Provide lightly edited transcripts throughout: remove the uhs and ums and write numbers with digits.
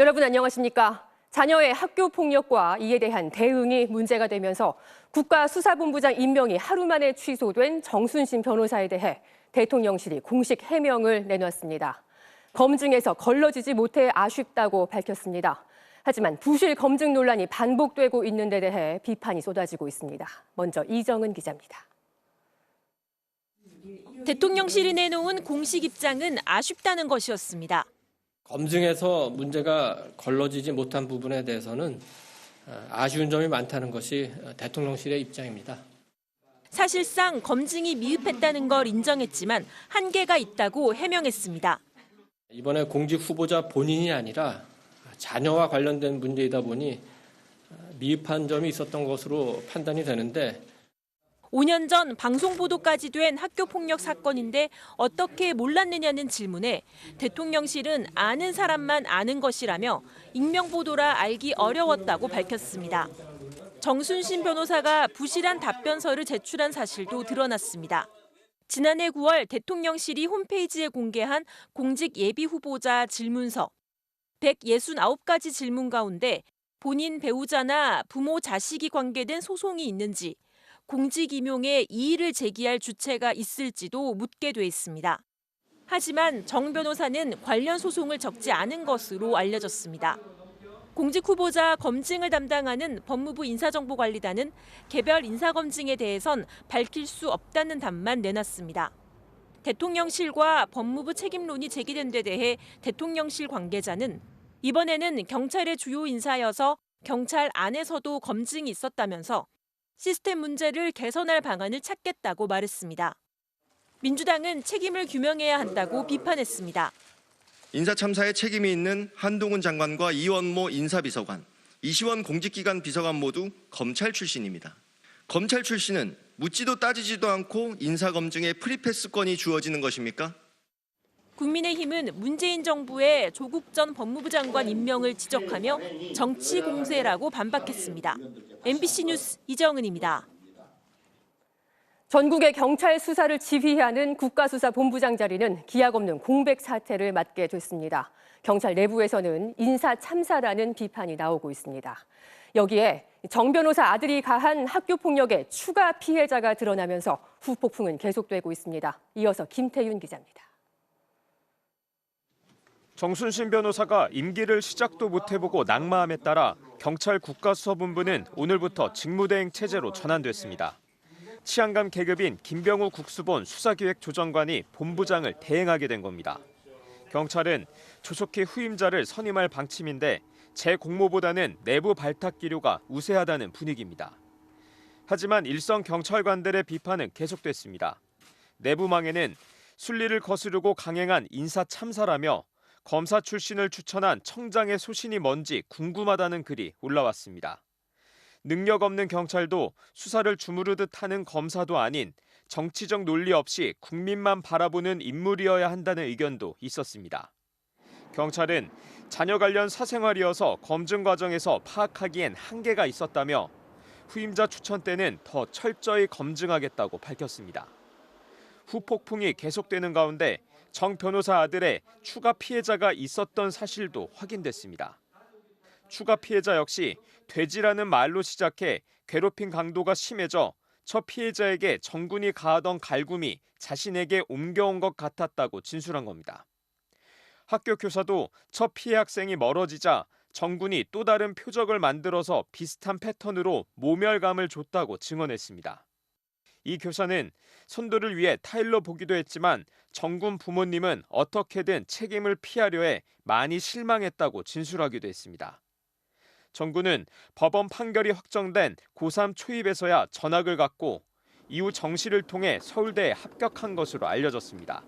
여러분 안녕하십니까? 자녀의 학교 폭력과 이에 대한 대응이 문제가 되면서 국가수사본부장 임명이 하루 만에 취소된 정순신 변호사에 대해 대통령실이 공식 해명을 내놨습니다. 검증에서 걸러지지 못해 아쉽다고 밝혔습니다. 하지만 부실 검증 논란이 반복되고 있는 데 대해 비판이 쏟아지고 있습니다. 먼저 이정은 기자입니다. 대통령실이 내놓은 공식 입장은 아쉽다는 것이었습니다. 검증에서 문제가 걸러지지 못한 부분에 대해서는 아쉬운 점이 많다는 것이 대통령실의 입장입니다. 사실상 검증이 미흡했다는 걸 인정했지만 한계가 있다고 해명했습니다. 이번에 공직 후보자 본인이 아니라 자녀와 관련된 문제이다 보니 미흡한 점이 있었던 것으로 판단이 되는데 5년 전 방송 보도까지 된 학교 폭력 사건인데 어떻게 몰랐느냐는 질문에 대통령실은 아는 사람만 아는 것이라며 익명 보도라 알기 어려웠다고 밝혔습니다. 정순신 변호사가 부실한 답변서를 제출한 사실도 드러났습니다. 지난해 9월 대통령실이 홈페이지에 공개한 공직 예비 후보자 질문서 169가지 질문 가운데 본인 배우자나 부모 자식이 관계된 소송이 있는지 공직 임용에 이의를 제기할 주체가 있을지도 묻게 돼 있습니다. 하지만 정 변호사는 관련 소송을 적지 않은 것으로 알려졌습니다. 공직 후보자 검증을 담당하는 법무부 인사정보관리단은 개별 인사검증에 대해선 밝힐 수 없다는 답만 내놨습니다. 대통령실과 법무부 책임론이 제기된 데 대해 대통령실 관계자는 이번에는 경찰의 주요 인사여서 경찰 안에서도 검증이 있었다면서 시스템 문제를 개선할 방안을 찾겠다고 말했습니다. 민주당은 책임을 규명해야 한다고 비판했습니다. 인사참사에 책임이 있는 한동훈 장관과 이원모 인사비서관, 이시원 공직기관 비서관 모두 검찰 출신입니다. 검찰 출신은 묻지도 따지지도 않고 인사검증에 프리패스권이 주어지는 것입니까? 국민의힘은 문재인 정부의 조국 전 법무부 장관 임명을 지적하며 정치 공세라고 반박했습니다. MBC 뉴스 이정은입니다. 전국의 경찰 수사를 지휘하는 국가수사본부장 자리는 기약 없는 공백 사태를 맞게 됐습니다. 경찰 내부에서는 인사 참사라는 비판이 나오고 있습니다. 여기에 정 변호사 아들이 가한 학교 폭력의 추가 피해자가 드러나면서 후폭풍은 계속되고 있습니다. 이어서 김태윤 기자입니다. 정순신 변호사가 임기를 시작도 못 해보고 낙마함에 따라 경찰 국가수사본부는 오늘부터 직무대행 체제로 전환됐습니다. 치안감 계급인 김병우 국수본 수사기획조정관이 본부장을 대행하게 된 겁니다. 경찰은 조속히 후임자를 선임할 방침인데 제 공모보다는 내부 발탁 기류가 우세하다는 분위기입니다. 하지만 일선 경찰관들의 비판은 계속됐습니다. 내부망에는 순리를 거스르고 강행한 인사 참사라며 검사 출신을 추천한 청장의 소신이 뭔지 궁금하다는 글이 올라왔습니다. 능력 없는 경찰도 수사를 주무르듯 하는 검사도 아닌 정치적 논리 없이 국민만 바라보는 인물이어야 한다는 의견도 있었습니다. 경찰은 자녀 관련 사생활이어서 검증 과정에서 파악하기엔 한계가 있었다며 후임자 추천 때는 더 철저히 검증하겠다고 밝혔습니다. 후폭풍이 계속되는 가운데 정 변호사 아들의 추가 피해자가 있었던 사실도 확인됐습니다. 추가 피해자 역시 돼지라는 말로 시작해 괴롭힘 강도가 심해져 첫 피해자에게 정군이 가하던 갈굼이 자신에게 옮겨온 것 같았다고 진술한 겁니다. 학교 교사도 첫 피해 학생이 멀어지자 정군이 또 다른 표적을 만들어서 비슷한 패턴으로 모멸감을 줬다고 증언했습니다. 이 교사는 선도를 위해 타일러 보기도 했지만 정군 부모님은 어떻게든 책임을 피하려 해 많이 실망했다고 진술하기도 했습니다. 정군은 법원 판결이 확정된 고3 초입에서야 전학을 갔고 이후 정시를 통해 서울대에 합격한 것으로 알려졌습니다.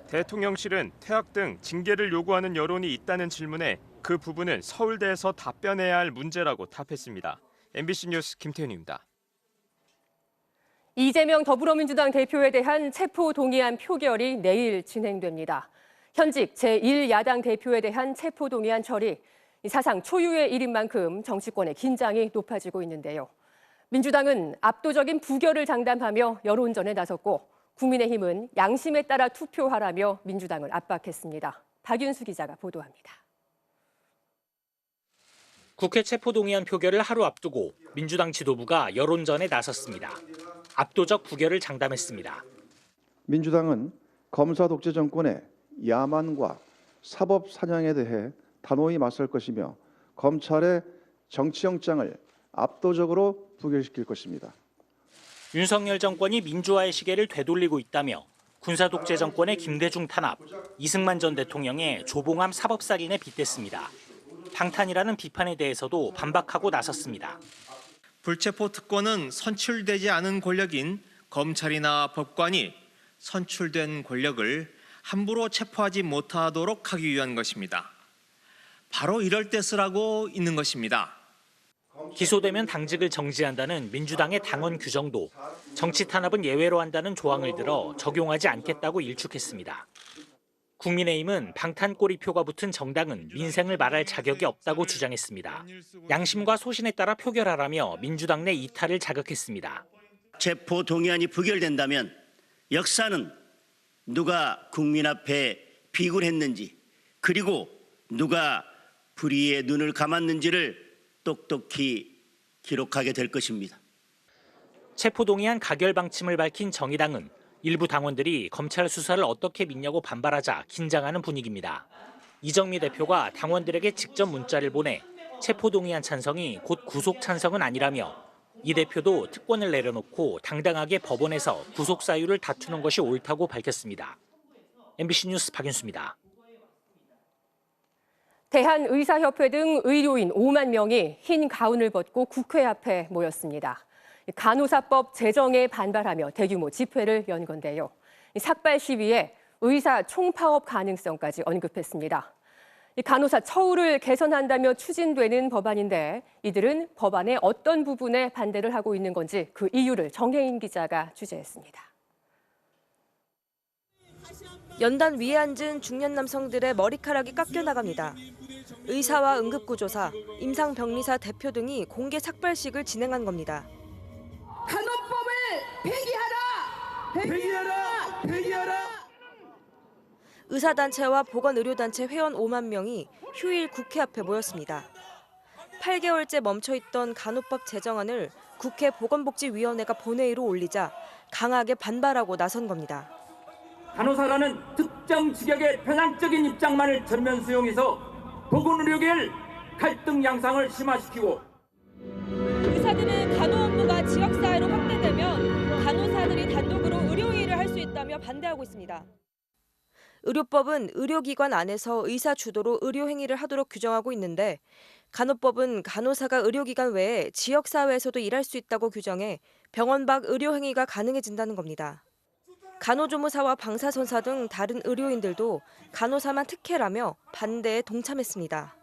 대통령실은 퇴학 등 징계를 요구하는 여론이 있다는 질문에 그 부분은 서울대에서 답변해야 할 문제라고 답했습니다. MBC 뉴스 김태윤입니다. 이재명 더불어민주당 대표에 대한 체포동의안 표결이 내일 진행됩니다. 현직 제1야당 대표에 대한 체포동의안 처리, 사상 초유의 일인 만큼 정치권의 긴장이 높아지고 있는데요. 민주당은 압도적인 부결을 장담하며 여론전에 나섰고 국민의힘은 양심에 따라 투표하라며 민주당을 압박했습니다. 박윤수 기자가 보도합니다. 국회 체포동의안 표결을 하루 앞두고 민주당 지도부가 여론전에 나섰습니다. 압도적 부결을 장담했습니다. 민주당은 검사 독재 정권의 야만과 사법 사냥에 대해 단호히 맞설 것이며 검찰의 정치영장을 압도적으로 부결시킬 것입니다. 윤석열 정권이 민주화의 시계를 되돌리고 있다며 군사 독재 정권의 김대중 탄압, 이승만 전 대통령의 조봉암 사법 살인에 빗댔습니다. 방탄이라는 비판에 대해서도 반박하고 나섰습니다. 불체포 특권은 선출되지 않은 권력인 검찰이나 법관이 선출된 권력을 함부로 체포하지 못하도록 하기 위한 것입니다. 바로 이럴 때 쓰라고 있는 것입니다. 기소되면 당직을 정지한다는 민주당의 당원 규정도 정치 탄압은 예외로 한다는 조항을 들어 적용하지 않겠다고 일축했습니다. 국민의힘은 방탄 꼬리표가 붙은 정당은 민생을 말할 자격이 없다고 주장했습니다. 양심과 소신에 따라 표결하라며 민주당 내 이탈을 자극했습니다. 체포 동의안이 부결된다면 역사는 누가 국민 앞에 비굴했는지 그리고 누가 불의의 눈을 감았는지를 똑똑히 기록하게 될 것입니다. 체포동의안 가결 방침을 밝힌 정의당은 일부 당원들이 검찰 수사를 어떻게 믿냐고 반발하자 긴장하는 분위기입니다. 이정미 대표가 당원들에게 직접 문자를 보내 체포동의안 찬성이 곧 구속 찬성은 아니라며 이 대표도 특권을 내려놓고 당당하게 법원에서 구속 사유를 다투는 것이 옳다고 밝혔습니다. MBC 뉴스 박윤수입니다. 대한의사협회 등 의료인 5만 명이 흰 가운을 벗고 국회 앞에 모였습니다. 간호사법 제정에 반발하며 대규모 집회를 연 건데요. 삭발 시위에 의사 총파업 가능성까지 언급했습니다. 간호사 처우를 개선한다며 추진되는 법안인데 이들은 법안의 어떤 부분에 반대를 하고 있는 건지 그 이유를 정혜인 기자가 취재했습니다. 연단 위에 앉은 중년 남성들의 머리카락이 깎여나갑니다. 의사와 응급구조사, 임상병리사 대표 등이 공개 삭발식을 진행한 겁니다. 간호법을 폐기하라! 폐기하라! 폐기하라! 의사단체와 보건의료단체 회원 5만 명이 휴일 국회 앞에 모였습니다. 8개월째 멈춰있던 간호법 제정안을 국회 보건복지위원회가 본회의로 올리자 강하게 반발하고 나선 겁니다. 간호사라는 특정 직역의 편향적인 입장만을 전면 수용해서 보건의료계를 갈등 양상을 심화시키고 의사들은 간호 업무가 지역사회로 확대되면 간호사들이 단독으로 의료일을 할 수 있다며 반대하고 있습니다. 의료법은 의료기관 안에서 의사 주도로 의료행위를 하도록 규정하고 있는데 간호법은 간호사가 의료기관 외에 지역사회에서도 일할 수 있다고 규정해 병원 밖 의료행위가 가능해진다는 겁니다. 간호조무사와 방사선사 등 다른 의료인들도 간호사만 특혜라며 반대에 동참했습니다.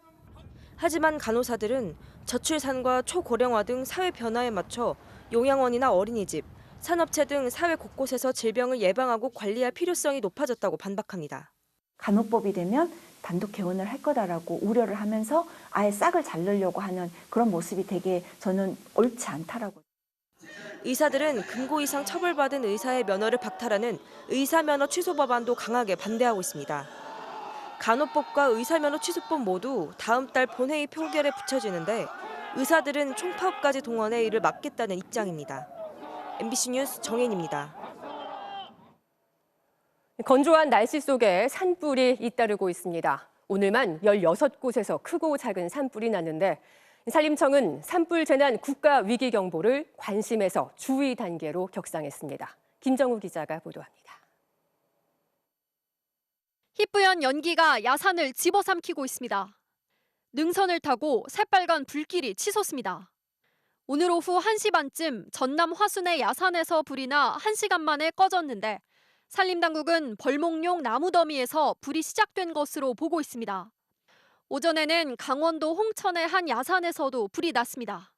하지만 간호사들은 저출산과 초고령화 등 사회 변화에 맞춰 요양원이나 어린이집, 산업체 등 사회 곳곳에서 질병을 예방하고 관리할 필요성이 높아졌다고 반박합니다. 간호법이 되면 단독 개원을 할 거다라고 우려를 하면서 아예 싹을 자르려고 하는 그런 모습이 되게 저는 옳지 않다라고. 의사들은 금고 이상 처벌받은 의사의 면허를 박탈하는 의사면허 취소 법안도 강하게 반대하고 있습니다. 간호법과 의사면허 취소법 모두 다음 달 본회의 표결에 붙여지는데 의사들은 총파업까지 동원해 이를 막겠다는 입장입니다. MBC 뉴스 정혜인입니다. 건조한 날씨 속에 산불이 잇따르고 있습니다. 오늘만 16곳에서 크고 작은 산불이 났는데 산림청은 산불 재난 국가위기경보를 관심에서 주의 단계로 격상했습니다. 김정우 기자가 보도합니다. 희뿌연 연기가 야산을 집어삼키고 있습니다. 능선을 타고 새빨간 불길이 치솟습니다. 오늘 오후 1시 반쯤 전남 화순의 야산에서 불이 나 1시간 만에 꺼졌는데 산림당국은 벌목용 나무더미에서 불이 시작된 것으로 보고 있습니다. 오전에는 강원도 홍천의 한 야산에서도 불이 났습니다.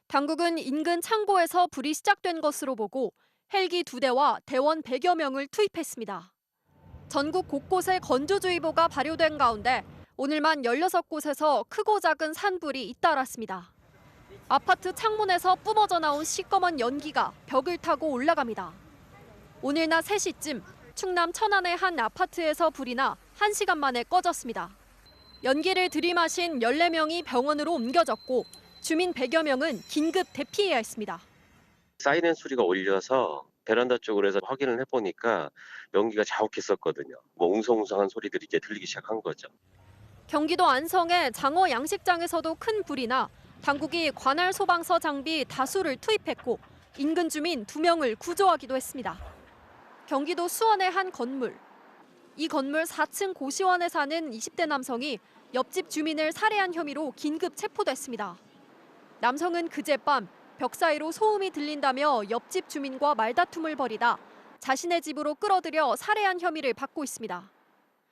당국은 인근 창고에서 불이 시작된 것으로 보고 헬기 2대와 대원 100여 명을 투입했습니다. 전국 곳곳에 건조주의보가 발효된 가운데 오늘만 16곳에서 크고 작은 산불이 잇따랐습니다. 아파트 창문에서 뿜어져 나온 시꺼먼 연기가 벽을 타고 올라갑니다. 오늘 낮 3시쯤 충남 천안의 한 아파트에서 불이 나 1시간 만에 꺼졌습니다. 연기를 들이마신 14명이 병원으로 옮겨졌고 주민 100여 명은 긴급 대피해야 했습니다. 사이렌 소리가 울려서 베란다 쪽으로 해서 확인을 해보니까 연기가 자욱했었거든요. 웅성웅성한 소리들이 이제 들리기 시작한 거죠. 경기도 안성의 장어 양식장에서도 큰 불이 나 당국이 관할 소방서 장비 다수를 투입했고 인근 주민 2명을 구조하기도 했습니다. 경기도 수원의 한 건물. 이 건물 4층 고시원에 사는 20대 남성이 옆집 주민을 살해한 혐의로 긴급 체포됐습니다. 남성은 그젯밤 벽 사이로 소음이 들린다며 옆집 주민과 말다툼을 벌이다 자신의 집으로 끌어들여 살해한 혐의를 받고 있습니다.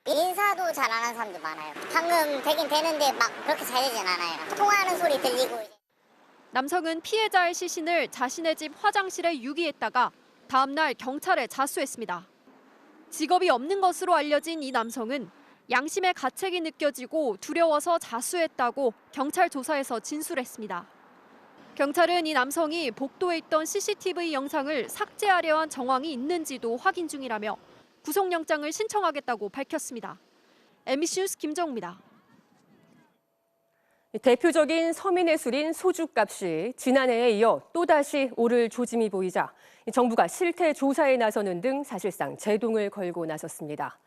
인사도 잘 안 하는 사람도 많아요. 방금 되긴 되는데 막 그렇게 잘 되진 않아요. 통화하는 소리 들리고. 남성은 피해자의 시신을 자신의 집 화장실에 유기했다가 다음 날 경찰에 자수했습니다. 직업이 없는 것으로 알려진 이 남성은 양심의 가책이 느껴지고 두려워서 자수했다고 경찰 조사에서 진술했습니다. 경찰은 이 남성이 복도에 있던 CCTV 영상을 삭제하려 한 정황이 있는지도 확인 중이라며 구속영장을 신청하겠다고 밝혔습니다. MBC 뉴스 김정우입니다. 대표적인 서민의 술인 소주값이 지난해에 이어 또다시 오를 조짐이 보이자 정부가 실태 조사에 나서는 등 사실상 제동을 걸고 나섰습니다.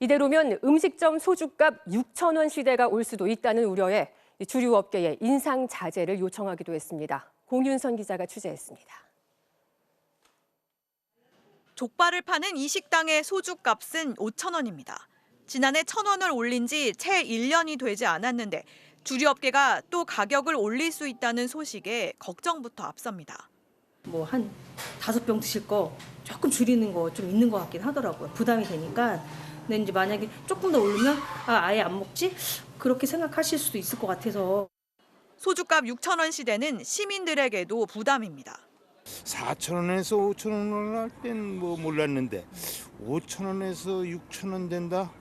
이대로면 음식점 소주값 6,000원 시대가 올 수도 있다는 우려에 주류업계에 인상 자제를 요청하기도 했습니다. 공윤선 기자가 취재했습니다. 족발을 파는 이 식당의 소주값은 5,000원입니다. 지난해 1,000원을 올린 지 채 1년이 되지 않았는데 주류업계가 또 가격을 올릴 수 있다는 소식에 걱정부터 앞섭니다. 뭐 한 5병 드실 거 조금 줄이는 거 좀 있는 것 같긴 하더라고요. 부담이 되니까. 근데 이제 만약에 조금 더 오르면 아예 안 먹지? 그렇게 생각하실 수도 있을 것 같아서. 소주값 6,000원 시대는 시민들에게도 부담입니다. 4,000원에서 5,000원을 할 땐 뭐 몰랐는데 5,000원에서 6,000원 된다?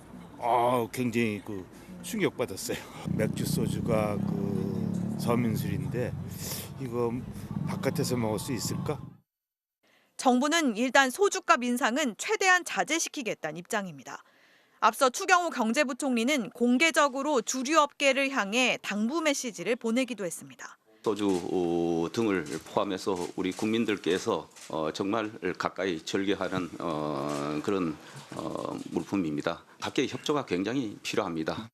굉장히 충격받았어요. 맥주 소주가 서민술인데 이거 바깥에서 먹을 수 있을까? 정부는 일단 소주값 인상은 최대한 자제시키겠다는 입장입니다. 앞서 추경호 경제부총리는 공개적으로 주류업계를 향해 당부 메시지를 보내기도 했습니다. 소주 등을 포함해서 우리 국민들께서 정말 가까이 즐겨하는 그런 물품입니다. 각계의 협조가 굉장히 필요합니다.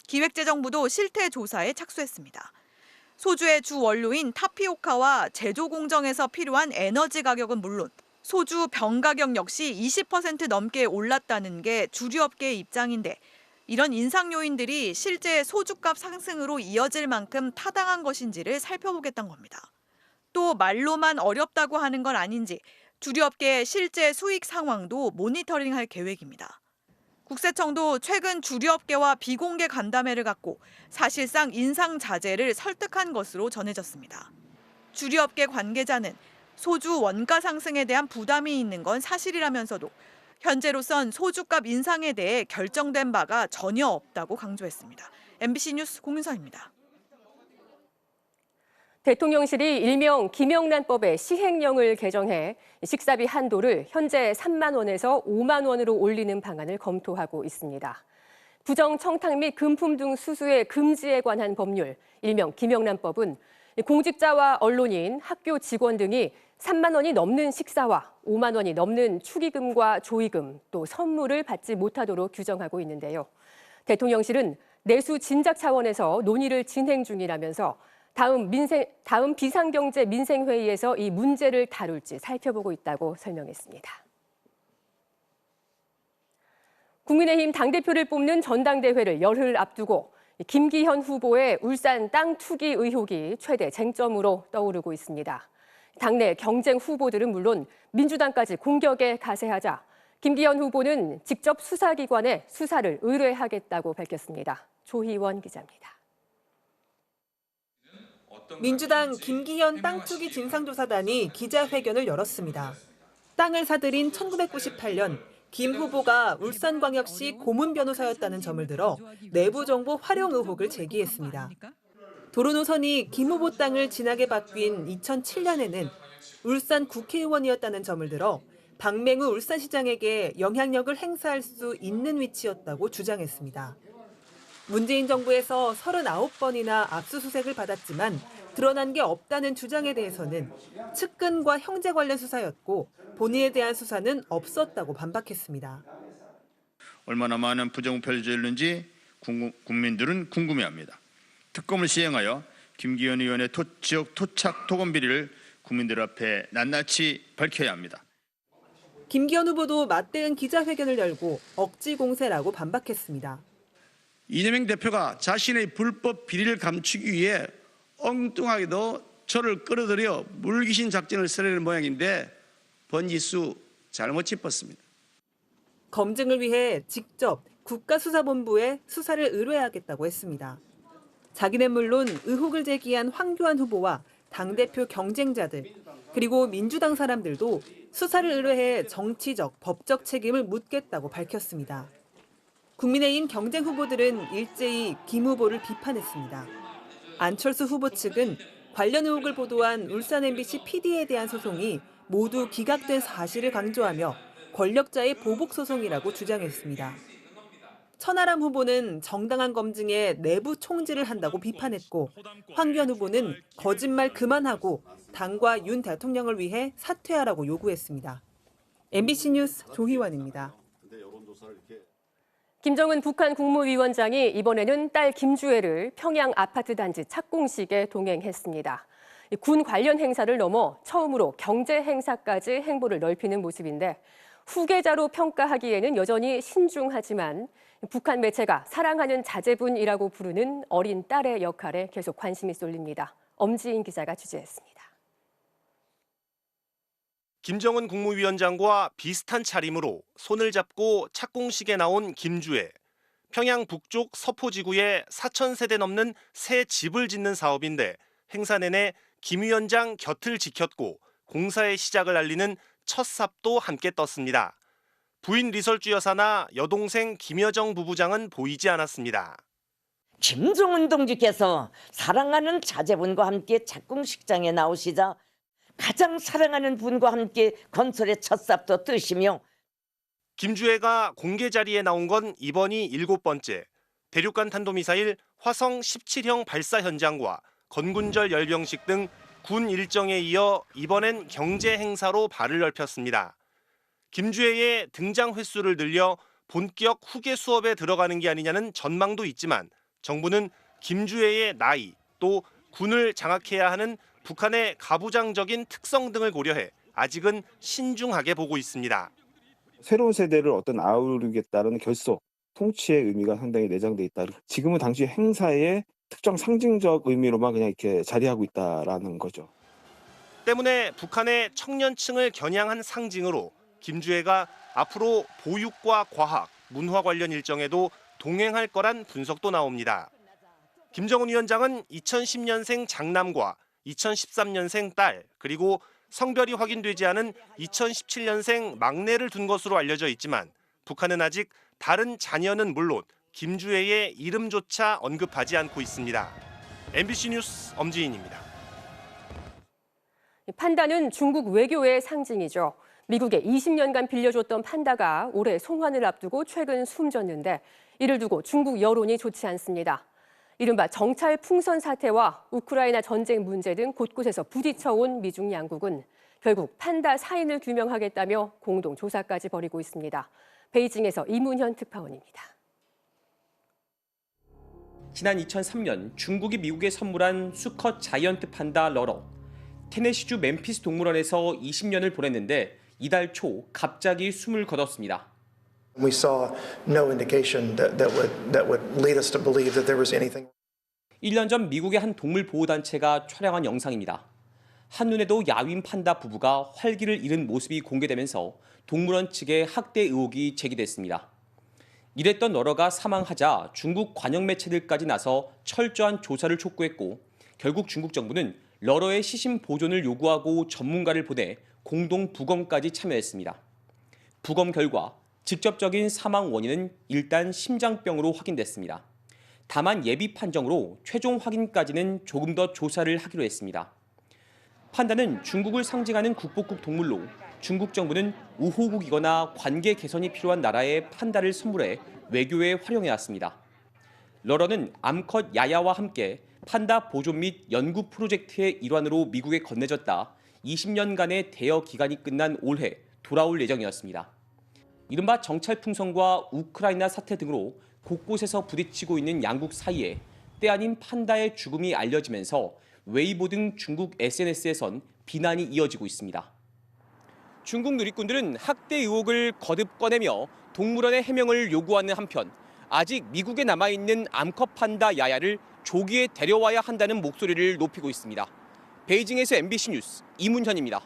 기획재정부도 실태 조사에 착수했습니다. 소주의 주 원료인 타피오카와 제조 공정에서 필요한 에너지 가격은 물론 소주 병 가격 역시 20% 넘게 올랐다는 게 주류업계의 입장인데 이런 인상 요인들이 실제 소주값 상승으로 이어질 만큼 타당한 것인지를 살펴보겠다는 겁니다. 또 말로만 어렵다고 하는 건 아닌지 주류업계의 실제 수익 상황도 모니터링할 계획입니다. 국세청도 최근 주류업계와 비공개 간담회를 갖고 사실상 인상 자제를 설득한 것으로 전해졌습니다. 주류업계 관계자는 소주 원가 상승에 대한 부담이 있는 건 사실이라면서도 현재로선 소주값 인상에 대해 결정된 바가 전혀 없다고 강조했습니다. MBC 뉴스 공윤선입니다. 대통령실이 일명 김영란법의 시행령을 개정해 식사비 한도를 현재 3만 원에서 5만 원으로 올리는 방안을 검토하고 있습니다. 부정 청탁 및 금품 등 수수의 금지에 관한 법률, 일명 김영란법은 공직자와 언론인, 학교 직원 등이 3만 원이 넘는 식사와 5만 원이 넘는 축의금과 조의금, 또 선물을 받지 못하도록 규정하고 있는데요. 대통령실은 내수 진작 차원에서 논의를 진행 중이라면서 다음 비상경제 민생회의에서 이 문제를 다룰지 살펴보고 있다고 설명했습니다. 국민의힘 당대표를 뽑는 전당대회를 열흘 앞두고 김기현 후보의 울산 땅 투기 의혹이 최대 쟁점으로 떠오르고 있습니다. 당내 경쟁 후보들은 물론 민주당까지 공격에 가세하자 김기현 후보는 직접 수사기관에 수사를 의뢰하겠다고 밝혔습니다. 조희원 기자입니다. 민주당 김기현 땅 투기 진상조사단이 기자회견을 열었습니다. 땅을 사들인 1998년 김 후보가 울산광역시 고문 변호사였다는 점을 들어 내부 정보 활용 의혹을 제기했습니다. 도로노선이 김 후보 땅을 진하게 바뀐 2007년에는 울산 국회의원이었다는 점을 들어 박맹우 울산시장에게 영향력을 행사할 수 있는 위치였다고 주장했습니다. 문재인 정부에서 39번이나 압수수색을 받았지만 드러난 게 없다는 주장에 대해서는 측근과 형제 관련 수사였고 본인에 대한 수사는 없었다고 반박했습니다. 얼마나 많은 부정부패를 저질렀는지 국민들은 궁금해합니다. 특검을 시행하여 김기현 의원의 지역 토착 토건 비리를 국민들 앞에 낱낱이 밝혀야 합니다. 김기현 후보도 맞대응 기자회견을 열고 억지 공세라고 반박했습니다. 이재명 대표가 자신의 불법 비리를 감추기 위해 엉뚱하게도 저를 끌어들여 물귀신 작전을 쓰려는 모양인데 번지수 잘못 짚었습니다. 검증을 위해 직접 국가수사본부에 수사를 의뢰하겠다고 했습니다. 자기는 물론 의혹을 제기한 황교안 후보와 당대표 경쟁자들 그리고 민주당 사람들도 수사를 의뢰해 정치적, 법적 책임을 묻겠다고 밝혔습니다. 국민의힘 경쟁 후보들은 일제히 김 후보를 비판했습니다. 안철수 후보 측은 관련 의혹을 보도한 울산 MBC PD에 대한 소송이 모두 기각된 사실을 강조하며 권력자의 보복 소송이라고 주장했습니다. 천하람 후보는 정당한 검증에 내부 총질을 한다고 비판했고 황교안 후보는 거짓말 그만하고 당과 윤 대통령을 위해 사퇴하라고 요구했습니다. MBC 뉴스 조희원입니다. 김정은 북한 국무위원장이 이번에는 딸 김주애를 평양 아파트 단지 착공식에 동행했습니다. 군 관련 행사를 넘어 처음으로 경제 행사까지 행보를 넓히는 모습인데 후계자로 평가하기에는 여전히 신중하지만 북한 매체가 사랑하는 자제분이라고 부르는 어린 딸의 역할에 계속 관심이 쏠립니다. 엄지인 기자가 취재했습니다. 김정은 국무위원장과 비슷한 차림으로 손을 잡고 착공식에 나온 김주애. 평양 북쪽 서포지구에 4,000세대 넘는 새 집을 짓는 사업인데 행사 내내 김 위원장 곁을 지켰고 공사의 시작을 알리는 첫 삽도 함께 떴습니다. 부인 리설주 여사나 여동생 김여정 부부장은 보이지 않았습니다. 김정은 동지께서 사랑하는 자제분과 함께 착공식장에 나오시자 가장 사랑하는 분과 함께 건설의 첫 삽도 뜨시며 김주애가 공개 자리에 나온 건 이번이 7번째. 대륙간 탄도미사일 화성 17형 발사 현장과 건군절 열병식 등 군 일정에 이어 이번엔 경제 행사로 발을 넓혔습니다. 김주애의 등장 횟수를 늘려 본격 후계 수업에 들어가는 게 아니냐는 전망도 있지만 정부는 김주애의 나이 또 군을 장악해야 하는 북한의 가부장적인 특성 등을 고려해 아직은 신중하게 보고 있습니다. 새로운 세대를 아우르겠다는 결속, 통치의 의미가 상당히 내장돼 있다. 지금은 당시 행사의 특정 상징적 의미로만 그냥 이렇게 자리하고 있다라는 거죠. 때문에 북한의 청년층을 겨냥한 상징으로 김주애가 앞으로 보육과 과학, 문화 관련 일정에도 동행할 거란 분석도 나옵니다. 김정은 위원장은 2010년생 장남과 2013년생 딸, 그리고 성별이 확인되지 않은 2017년생 막내를 둔 것으로 알려져 있지만 북한은 아직 다른 자녀는 물론 김주애의 이름조차 언급하지 않고 있습니다. MBC 뉴스 엄지인입니다. 판다는 중국 외교의 상징이죠. 미국에 20년간 빌려줬던 판다가 올해 송환을 앞두고 최근 숨졌는데 이를 두고 중국 여론이 좋지 않습니다. 이른바 정찰 풍선 사태와 우크라이나 전쟁 문제 등 곳곳에서 부딪혀온 미중 양국은 결국 판다 사인을 규명하겠다며 공동 조사까지 벌이고 있습니다. 베이징에서 이문현 특파원입니다. 지난 2003년 중국이 미국에 선물한 수컷 자이언트 판다 러러. 테네시주 멤피스 동물원에서 20년을 보냈는데 이달 초 갑자기 숨을 거뒀습니다. We saw no indication that would lead us to believe that there was anything. 1년 전 미국의 한 동물 보호 단체가 촬영한 영상입니다. 한눈에도 야윈 판다 부부가 활기를 잃은 모습이 공개되면서 동물원 측의 학대 의혹이 제기됐습니다. 이랬던 러러가 사망하자 중국 관영 매체들까지 나서 철저한 조사를 촉구했고 결국 중국 정부는 러러의 시신 보존을 요구하고 전문가를 보내 공동 부검까지 참여했습니다. 부검 결과 직접적인 사망 원인은 일단 심장병으로 확인됐습니다. 다만 예비 판정으로 최종 확인까지는 조금 더 조사를 하기로 했습니다. 판다는 중국을 상징하는 국보급 동물로 중국 정부는 우호국이거나 관계 개선이 필요한 나라에 판다를 선물해 외교에 활용해왔습니다. 러러는 암컷 야야와 함께 판다 보존 및 연구 프로젝트의 일환으로 미국에 건네졌다 20년간의 대여 기간이 끝난 올해 돌아올 예정이었습니다. 이른바 정찰 풍선과 우크라이나 사태 등으로 곳곳에서 부딪히고 있는 양국 사이에 때 아닌 판다의 죽음이 알려지면서 웨이보 등 중국 SNS에선 비난이 이어지고 있습니다. 중국 누리꾼들은 학대 의혹을 거듭 꺼내며 동물원의 해명을 요구하는 한편 아직 미국에 남아있는 암컷 판다 야야를 조기에 데려와야 한다는 목소리를 높이고 있습니다. 베이징에서 MBC 뉴스 이문현입니다.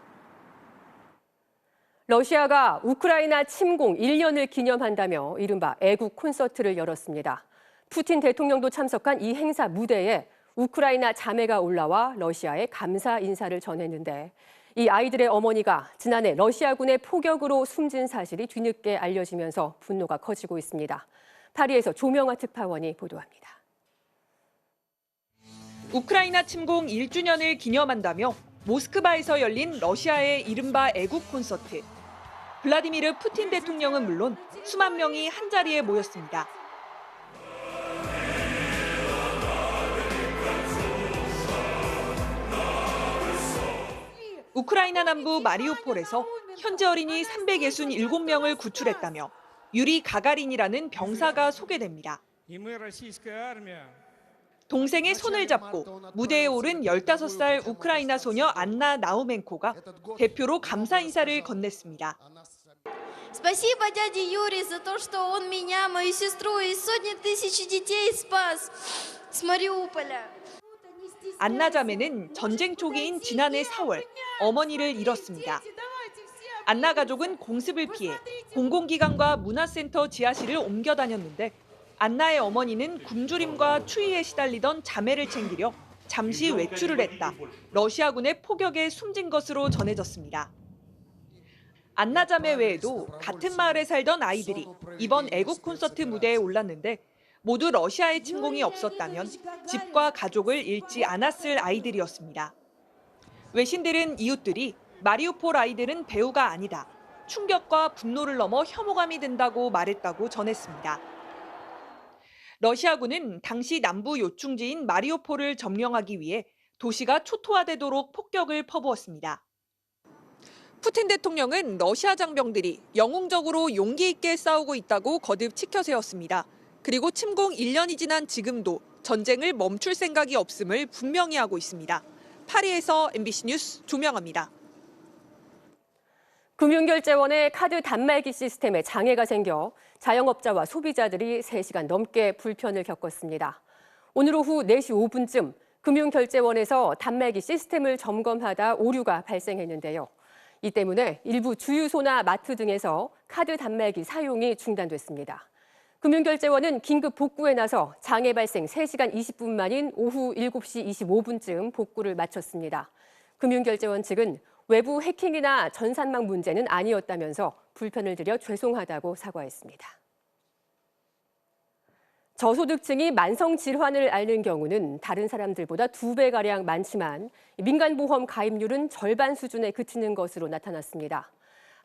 러시아가 우크라이나 침공 1년을 기념한다며 이른바 애국 콘서트를 열었습니다. 푸틴 대통령도 참석한 이 행사 무대에 우크라이나 자매가 올라와 러시아에 감사 인사를 전했는데 이 아이들의 어머니가 지난해 러시아군의 포격으로 숨진 사실이 뒤늦게 알려지면서 분노가 커지고 있습니다. 파리에서 조명아 특파원이 보도합니다. 우크라이나 침공 1주년을 기념한다며 모스크바에서 열린 러시아의 이른바 애국 콘서트. 블라디미르 푸틴 대통령은 물론 수만 명이 한자리에 모였습니다. 우크라이나 남부 마리우폴에서 현지 어린이 367명을 구출했다며 유리 가가린이라는 병사가 소개됩니다. 동생의 손을 잡고 무대에 오른 15살 우크라이나 소녀 안나 나우멘코가 대표로 감사 인사를 건넸습니다. Спасибо дяде Юре за то, что он меня, мою сестру и сотни тысяч детей спас с Мариуполя. 안나 자매는 전쟁 초기인 지난해 4월 어머니를 잃었습니다. 안나 가족은 공습을 피해 공공기관과 문화센터 지하실을 옮겨 다녔는데 안나의 어머니는 굶주림과 추위에 시달리던 자매를 챙기려 잠시 외출을 했다. 러시아군의 포격에 숨진 것으로 전해졌습니다. 안나 자매 외에도 같은 마을에 살던 아이들이 이번 애국 콘서트 무대에 올랐는데 모두 러시아의 침공이 없었다면 집과 가족을 잃지 않았을 아이들이었습니다. 외신들은 이웃들이 마리우폴 아이들은 배우가 아니다. 충격과 분노를 넘어 혐오감이 든다고 말했다고 전했습니다. 러시아군은 당시 남부 요충지인 마리우폴을 점령하기 위해 도시가 초토화되도록 폭격을 퍼부었습니다. 푸틴 대통령은 러시아 장병들이 영웅적으로 용기 있게 싸우고 있다고 거듭 치켜세웠습니다. 그리고 침공 1년이 지난 지금도 전쟁을 멈출 생각이 없음을 분명히 하고 있습니다. 파리에서 MBC 뉴스 조명아입니다. 금융결제원의 카드 단말기 시스템에 장애가 생겨 자영업자와 소비자들이 3시간 넘게 불편을 겪었습니다. 오늘 오후 4시 5분쯤 금융결제원에서 단말기 시스템을 점검하다 오류가 발생했는데요. 이 때문에 일부 주유소나 마트 등에서 카드 단말기 사용이 중단됐습니다. 금융결제원은 긴급 복구에 나서 장애 발생 3시간 20분 만인 오후 7시 25분쯤 복구를 마쳤습니다. 금융결제원 측은 외부 해킹이나 전산망 문제는 아니었다면서 불편을 드려 죄송하다고 사과했습니다. 저소득층이 만성 질환을 앓는 경우는 다른 사람들보다 2배가량 많지만 민간보험 가입률은 절반 수준에 그치는 것으로 나타났습니다.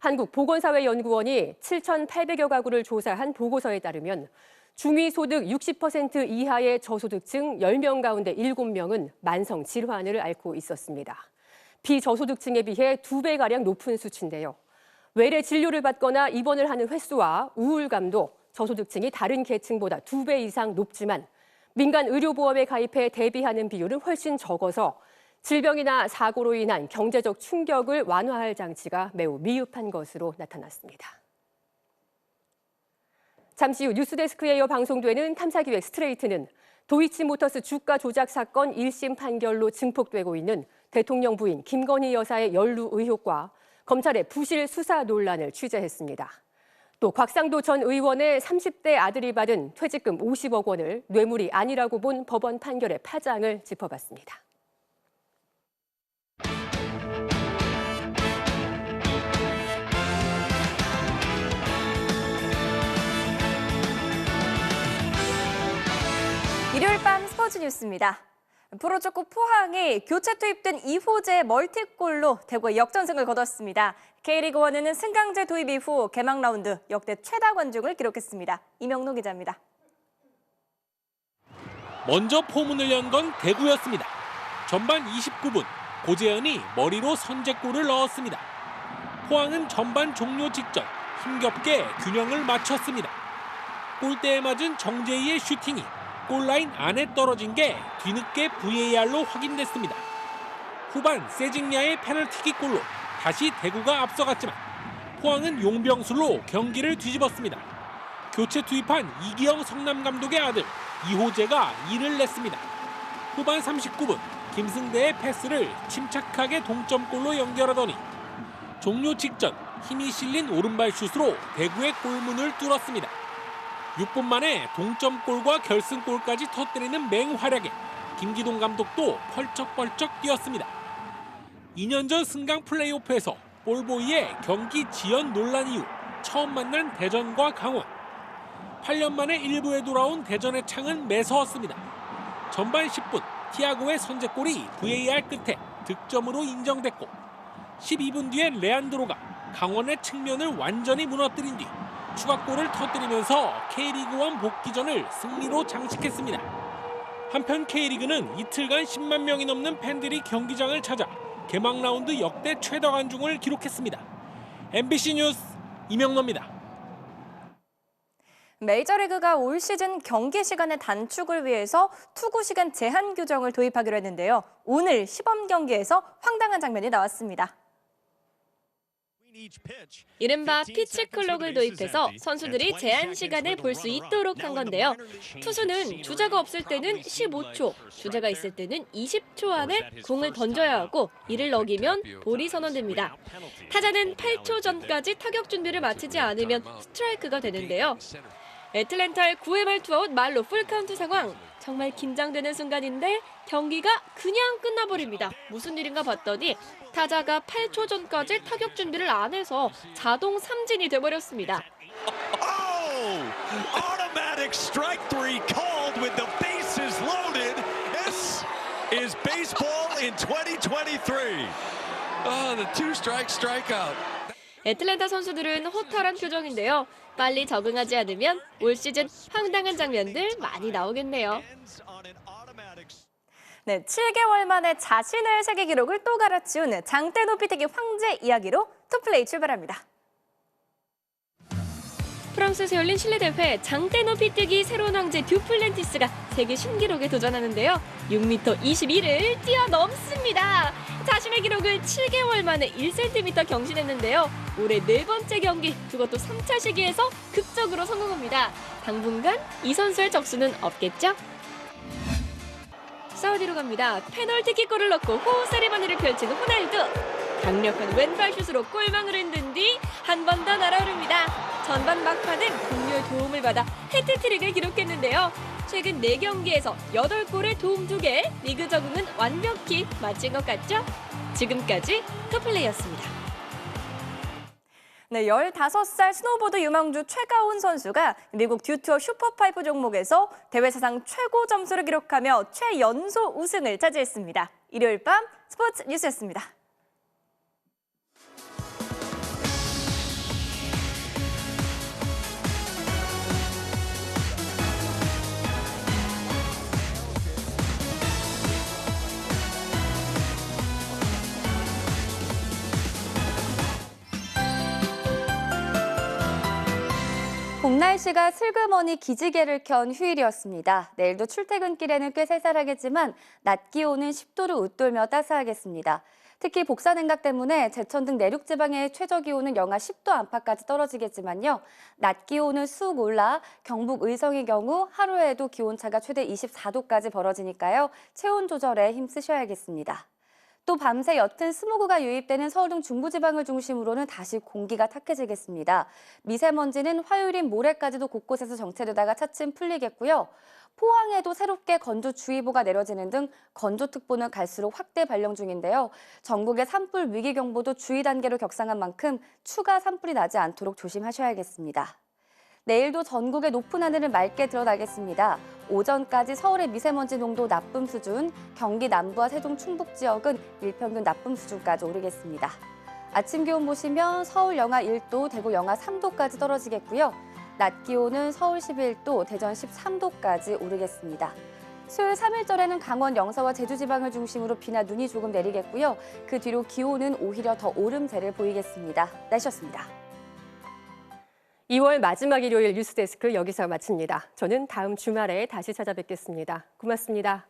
한국보건사회연구원이 7,800여 가구를 조사한 보고서에 따르면 중위소득 60% 이하의 저소득층 10명 가운데 7명은 만성 질환을 앓고 있었습니다. 비저소득층에 비해 2배가량 높은 수치인데요. 외래 진료를 받거나 입원을 하는 횟수와 우울감도 저소득층이 다른 계층보다 2배 이상 높지만 민간 의료보험에 가입해 대비하는 비율은 훨씬 적어서 질병이나 사고로 인한 경제적 충격을 완화할 장치가 매우 미흡한 것으로 나타났습니다. 잠시 후 뉴스데스크에 이어 방송되는 탐사기획 스트레이트는 도이치모터스 주가 조작 사건 1심 판결로 증폭되고 있는 대통령 부인 김건희 여사의 연루 의혹과 검찰의 부실 수사 논란을 취재했습니다. 또 곽상도 전 의원의 30대 아들이 받은 퇴직금 50억 원을 뇌물이 아니라고 본 법원 판결의 파장을 짚어봤습니다. 일요일 밤 스포츠 뉴스입니다. 프로축구 포항이 교체 투입된 이호재의 멀티골로 대구의 역전승을 거뒀습니다. K리그1에는 승강제 도입 이후 개막 라운드 역대 최다 관중을 기록했습니다. 이명노 기자입니다. 먼저 포문을 연 건 대구였습니다. 전반 29분 고재현이 머리로 선제골을 넣었습니다. 포항은 전반 종료 직전 힘겹게 균형을 맞췄습니다. 골대에 맞은 정재희의 슈팅이 골라인 안에 떨어진 게 뒤늦게 VAR로 확인됐습니다. 후반 세징야의 페널티킥골로 다시 대구가 앞서갔지만 포항은 용병술로 경기를 뒤집었습니다. 교체 투입한 이기영 성남 감독의 아들 이호재가 이를 냈습니다. 후반 39분 김승대의 패스를 침착하게 동점골로 연결하더니 종료 직전 힘이 실린 오른발 슛으로 대구의 골문을 뚫었습니다. 6분 만에 동점골과 결승골까지 터뜨리는 맹활약에 김기동 감독도 펄쩍펄쩍 뛰었습니다. 2년 전 승강 플레이오프에서 볼보이의 경기 지연 논란 이후 처음 만난 대전과 강원. 8년 만에 일부에 돌아온 대전의 창은 매서웠습니다. 전반 10분 티아고의 선제골이 VAR 끝에 득점으로 인정됐고 12분 뒤에 레안드로가 강원의 측면을 완전히 무너뜨린 뒤 추가골을 터뜨리면서 K리그1 복귀전을 승리로 장식했습니다. 한편 K리그는 이틀간 10만 명이 넘는 팬들이 경기장을 찾아 개막 라운드 역대 최다 관중을 기록했습니다. MBC 뉴스 이명노입니다. 메이저리그가 올 시즌 경기 시간의 단축을 위해서 투구 시간 제한 규정을 도입하기로 했는데요. 오늘 시범 경기에서 황당한 장면이 나왔습니다. 이른바 피치 클록을 도입해서 선수들이 제한 시간을 볼 수 있도록 한 건데요. 투수는 주자가 없을 때는 15초, 주자가 있을 때는 20초 안에 공을 던져야 하고 이를 어기면 볼이 선언됩니다. 타자는 8초 전까지 타격 준비를 마치지 않으면 스트라이크가 되는데요. 애틀랜타의 9회 말 투아웃 말로 풀카운트 상황. 정말 긴장되는 순간인데 경기가 그냥 끝나버립니다. 무슨 일인가 봤더니 타자가 8초 전까지 타격 준비를 안 해서 자동 삼진이 돼버렸습니다. Automatic strike three called with the bases loaded. This is baseball in 2023. The two strike strikeout. 애틀랜타 선수들은 허탈한 표정인데요. 빨리 적응하지 않으면 올 시즌 황당한 장면들 많이 나오겠네요. 네, 7개월 만에 자신의 세계 기록을 또 갈아치운 장대 높이뛰기 황제 이야기로 투플레이 출발합니다. 프랑스에서 열린 실내 대회 장대 높이뛰기 새로운 황제 듀플랜티스가 세계 신기록에 도전하는데요. 6m 21을 뛰어넘습니다. 자신의 기록을 7개월 만에 1cm 경신했는데요. 올해 4번째 경기, 그것도 3차 시기에서 극적으로 성공합니다. 당분간 이 선수의 적수는 없겠죠? 사우디로 갑니다. 페널티킥골을 넣고 호세리머니를 펼치는 호날두. 강력한 왼발 슛으로 골망을 흔든 뒤 한 번 더 날아오릅니다. 전반 막판은 동료의 도움을 받아 해트트릭을 기록했는데요. 최근 4경기에서 8골에 도움 2개, 리그 적응은 완벽히 마친 것 같죠? 지금까지 투플레이였습니다. 네, 15살 스노보드 유망주 최가훈 선수가 미국 듀투어 슈퍼파이프 종목에서 대회 사상 최고 점수를 기록하며 최연소 우승을 차지했습니다. 일요일 밤 스포츠 뉴스였습니다. 봄 날씨가 슬그머니 기지개를 켠 휴일이었습니다. 내일도 출퇴근길에는 꽤 쌀쌀하겠지만 낮 기온은 10도를 웃돌며 따스하겠습니다. 특히 복사 냉각 때문에 제천 등 내륙 지방의 최저 기온은 영하 10도 안팎까지 떨어지겠지만요. 낮 기온은 쑥 올라 경북 의성의 경우 하루에도 기온차가 최대 24도까지 벌어지니까요. 체온 조절에 힘쓰셔야겠습니다. 또 밤새 옅은 스모그가 유입되는 서울 등 중부지방을 중심으로는 다시 공기가 탁해지겠습니다. 미세먼지는 화요일인 모레까지도 곳곳에서 정체되다가 차츰 풀리겠고요. 포항에도 새롭게 건조주의보가 내려지는 등 건조특보는 갈수록 확대 발령 중인데요. 전국의 산불 위기경보도 주의 단계로 격상한 만큼 추가 산불이 나지 않도록 조심하셔야겠습니다. 내일도 전국의 높은 하늘은 맑게 드러나겠습니다. 오전까지 서울의 미세먼지 농도 나쁨 수준, 경기 남부와 세종 충북 지역은 일평균 나쁨 수준까지 오르겠습니다. 아침 기온 보시면 서울 영하 1도, 대구 영하 3도까지 떨어지겠고요. 낮 기온은 서울 11도, 대전 13도까지 오르겠습니다. 수요일 3일절에는 강원 영서와 제주 지방을 중심으로 비나 눈이 조금 내리겠고요. 그 뒤로 기온은 오히려 더 오름세를 보이겠습니다. 날씨였습니다. 2월 마지막 일요일 뉴스데스크 여기서 마칩니다. 저는 다음 주말에 다시 찾아뵙겠습니다. 고맙습니다.